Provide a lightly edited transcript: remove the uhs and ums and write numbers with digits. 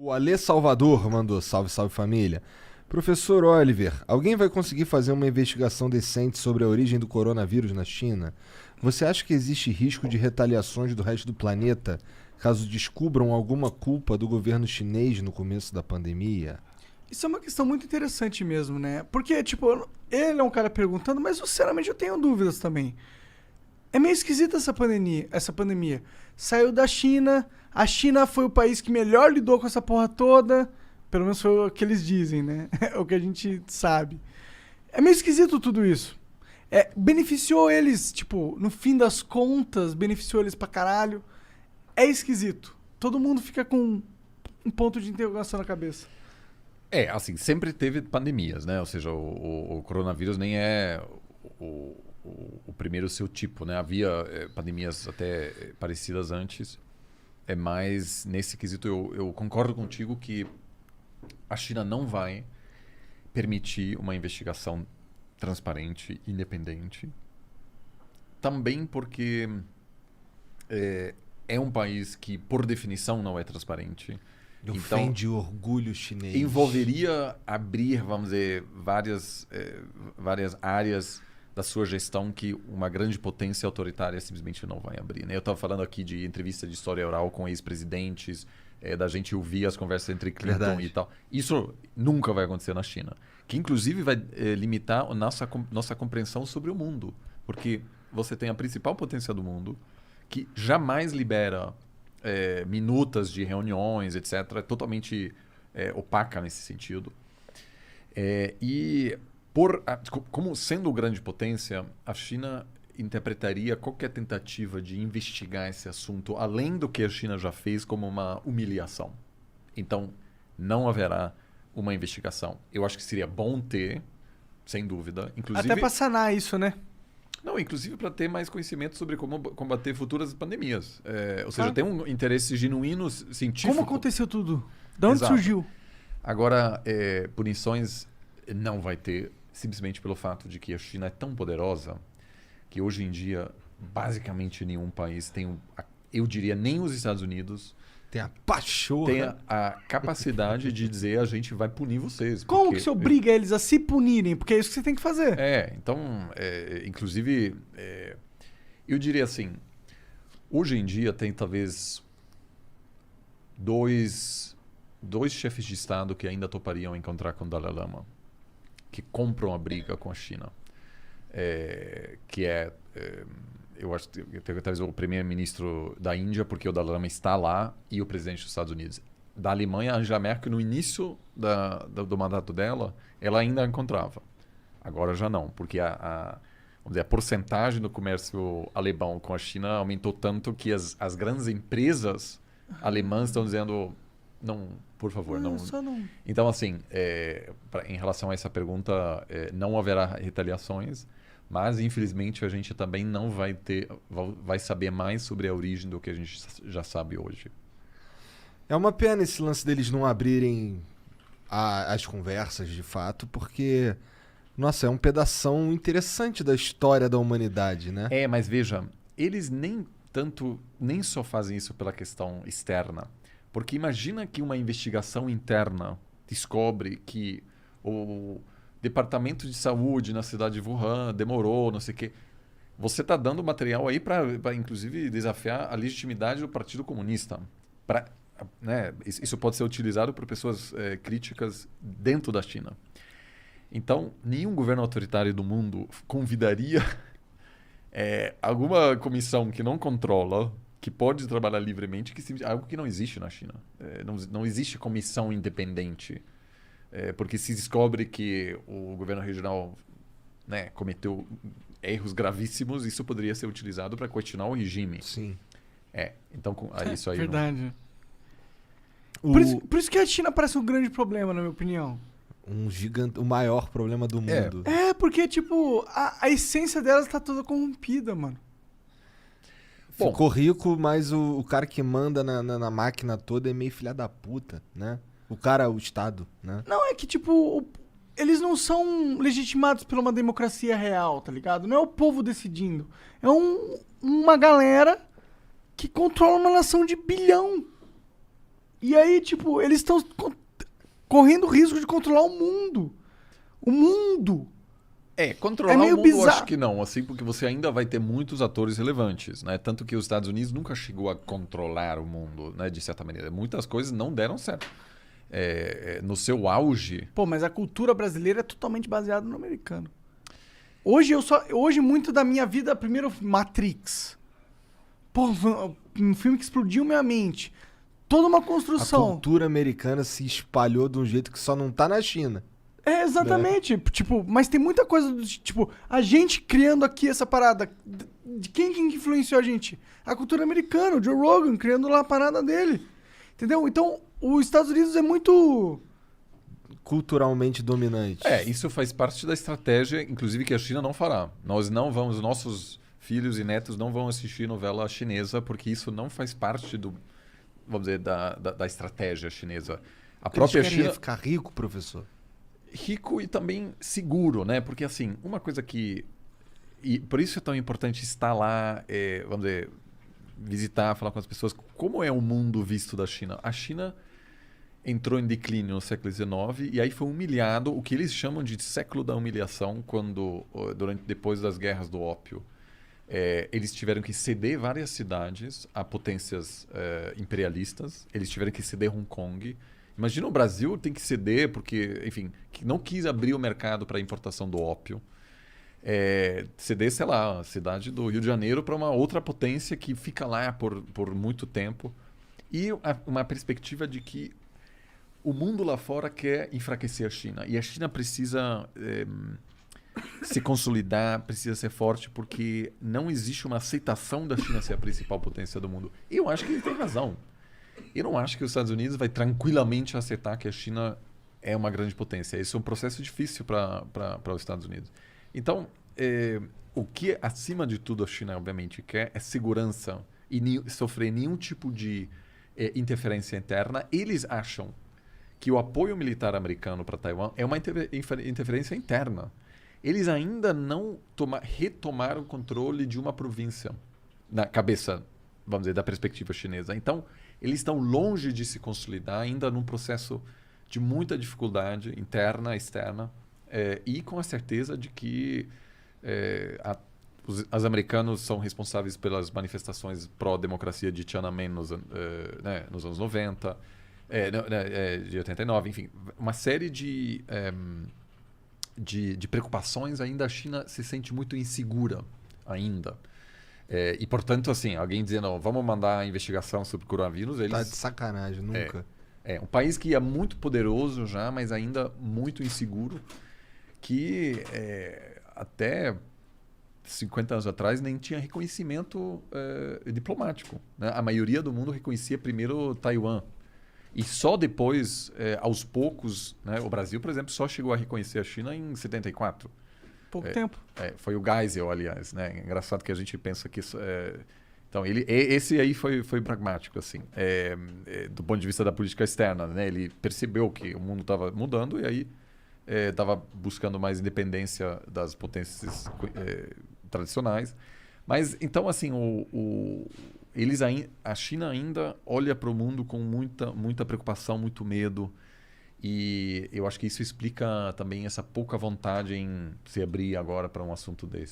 O Alê Salvador mandou salve, salve família. Professor Oliver, alguém vai conseguir fazer uma investigação decente sobre a origem do coronavírus na China? Você acha que existe risco de retaliações do resto do planeta caso descubram alguma culpa do governo chinês no começo da pandemia? Isso é uma questão muito interessante mesmo, né? Porque, tipo, ele é um cara perguntando, mas sinceramente eu tenho dúvidas também. É meio esquisita essa pandemia. Saiu da China, a China foi o país que melhor lidou com essa porra toda. Pelo menos foi o que eles dizem, né? É o que a gente sabe. É meio esquisito tudo isso. Beneficiou eles, tipo, no fim das contas, beneficiou eles pra caralho. É esquisito. Todo mundo fica com um ponto de interrogação na cabeça. Assim, sempre teve pandemias, né? Ou seja, o coronavírus nem é o primeiro seu tipo, né? Havia pandemias até parecidas antes. Mas nesse quesito eu concordo contigo que a China não vai permitir uma investigação transparente, independente. Também porque é um país que, por definição, não é transparente. Ofende o orgulho chinês. Envolveria abrir, vamos dizer, várias áreas da sua gestão que uma grande potência autoritária simplesmente não vai abrir, né? Eu estava falando aqui de entrevista de história oral com ex-presidentes, da gente ouvir as conversas entre Clinton Verdade. e tal. Isso nunca vai acontecer na China. Que inclusive vai limitar a nossa compreensão sobre o mundo. Porque você tem a principal potência do mundo, que jamais libera minutas de reuniões, etc. É totalmente opaca nesse sentido. Como sendo grande potência, a China interpretaria qualquer tentativa de investigar esse assunto, além do que a China já fez, como uma humilhação. Então, não haverá uma investigação. Eu acho que seria bom ter, sem dúvida. Inclusive, Até pra sanar isso, né? não, inclusive para ter mais conhecimento sobre como combater futuras pandemias. Ou seja, tem um interesse genuíno científico. Como aconteceu tudo? De onde Exato. surgiu? Agora, punições não vai ter, simplesmente pelo fato de que a China é tão poderosa que hoje em dia, basicamente nenhum país tem, eu diria, nem os Estados Unidos Tem a pachorra. tem a capacidade de dizer a gente vai punir vocês. Como porque- que você obriga eles a se punirem? Porque é isso que você tem que fazer. Então, inclusive, eu diria assim, hoje em dia tem talvez dois chefes de Estado que ainda topariam encontrar com o Dalai Lama, que compram a briga com a China. Eu acho que talvez o primeiro-ministro da Índia, porque o Dalai Lama está lá, e o presidente dos Estados Unidos. Da Alemanha, a Angela Merkel, no início do mandato dela, ela ainda encontrava. Agora já não, porque vamos dizer, a porcentagem do comércio alemão com a China aumentou tanto que as grandes empresas alemãs estão dizendo, não, por favor, não. Só não. Então, assim, em relação a essa pergunta, não haverá retaliações, mas infelizmente a gente também não vai saber mais sobre a origem do que a gente já sabe hoje. É uma pena esse lance deles não abrirem as conversas de fato, porque, nossa, é um pedação interessante da história da humanidade, né? Mas veja, eles nem só fazem isso pela questão externa, porque imagina que uma investigação interna descobre que o departamento de saúde na cidade de Wuhan demorou, não sei o quê. Você está dando material aí para, inclusive, desafiar a legitimidade do Partido Comunista. Né, isso pode ser utilizado por pessoas críticas dentro da China. Então, nenhum governo autoritário do mundo convidaria alguma comissão que não controla, que pode trabalhar livremente, algo que não existe na China. Não existe comissão independente. Porque se descobre que o governo regional, né, cometeu erros gravíssimos, isso poderia ser utilizado para questionar o regime. Sim. Então isso aí Verdade. O, Por isso que a China parece um grande problema, na minha opinião. o maior problema do mundo. Porque, tipo, a essência delas tá toda corrompida, mano. Bom, Ficou rico, mas o cara que manda na máquina toda é meio filha da puta, né? O Estado, né? Não, é que, tipo, eles não são legitimados por uma democracia real, tá ligado? Não é o povo decidindo. É uma galera que controla uma nação de bilhão. E aí, tipo, eles estão correndo o risco de controlar o mundo. O mundo! Controlar É meio o mundo eu bizarro. acho que não, assim, porque você ainda vai ter muitos atores relevantes, né? Tanto que os Estados Unidos nunca chegou a controlar o mundo, né? De certa maneira. Muitas coisas não deram certo. No seu auge, Pô, mas a cultura brasileira é totalmente baseada no americano. Hoje muito da minha vida, primeiro Matrix. Pô, um filme que explodiu minha mente. Toda uma A construção. cultura americana se espalhou de um jeito que só não tá na China. É, exatamente. Tipo, mas tem muita coisa tipo, a gente criando aqui essa parada. De quem influenciou a gente? A cultura americana, o Joe Rogan criando lá a parada dele. Entendeu? Então, os Estados Unidos é muito. Culturalmente dominante. isso faz parte da estratégia, inclusive que a China não fará. Nós não vamos, nossos filhos e netos não vão assistir novela chinesa, porque isso não faz parte do, vamos dizer, da estratégia chinesa. A Porque eles própria querem China ficar rico, professor. rico e também seguro, né? Porque assim, uma coisa que e por isso é tão importante estar lá, vamos dizer, visitar, falar com as pessoas. Como é o mundo visto da China? A China entrou em declínio no século XIX e aí foi humilhado, o que eles chamam de século da humilhação, quando depois das guerras do ópio, eles tiveram que ceder várias cidades a potências imperialistas. Eles tiveram que ceder Hong Kong. Imagina o Brasil tem que ceder porque, enfim, que não quis abrir o mercado para a importação do ópio. Ceder, sei lá, a cidade do Rio de Janeiro para uma outra potência que fica lá por muito tempo. E uma perspectiva de que o mundo lá fora quer enfraquecer a China. E a China precisa se consolidar, precisa ser forte, porque não existe uma aceitação da China ser a principal potência do mundo. Eu acho que ele tem razão. Eu não acho que os Estados Unidos vai tranquilamente aceitar que a China é uma grande potência. Esse é um processo difícil para os Estados Unidos. Então, o que, acima de tudo, a China, obviamente, quer é segurança e sofrer nenhum tipo de interferência interna. Eles acham que o apoio militar americano para Taiwan é uma interferência interna. Eles ainda não retomaram o controle de uma província na cabeça, vamos dizer, da perspectiva chinesa. Então, eles estão longe de se consolidar, ainda num processo de muita dificuldade interna, externa, e com a certeza de que os americanos são responsáveis pelas manifestações pró-democracia de Tiananmen nos anos 90, de 89, enfim, uma série de preocupações. Ainda a China se sente muito insegura ainda. E, portanto, assim, alguém dizendo, vamos mandar a investigação sobre o coronavírus, eles... Tá de sacanagem, nunca. Um país que é muito poderoso já, mas ainda muito inseguro, que até 50 anos atrás nem tinha reconhecimento diplomático, né? A maioria do mundo reconhecia primeiro Taiwan. E só depois, aos poucos, né, o Brasil, por exemplo, só chegou a reconhecer a China em 74. Pouco tempo. Foi o Geisel, aliás, né? Engraçado que a gente pensa que isso... Então, esse aí foi pragmático, assim, do ponto de vista da política externa, né? Ele percebeu que o mundo estava mudando e aí estava buscando mais independência das potências tradicionais. Mas, então, assim, a China ainda olha para o mundo com muita preocupação, muito medo. E eu acho que isso explica também essa pouca vontade em se abrir agora para um assunto desse.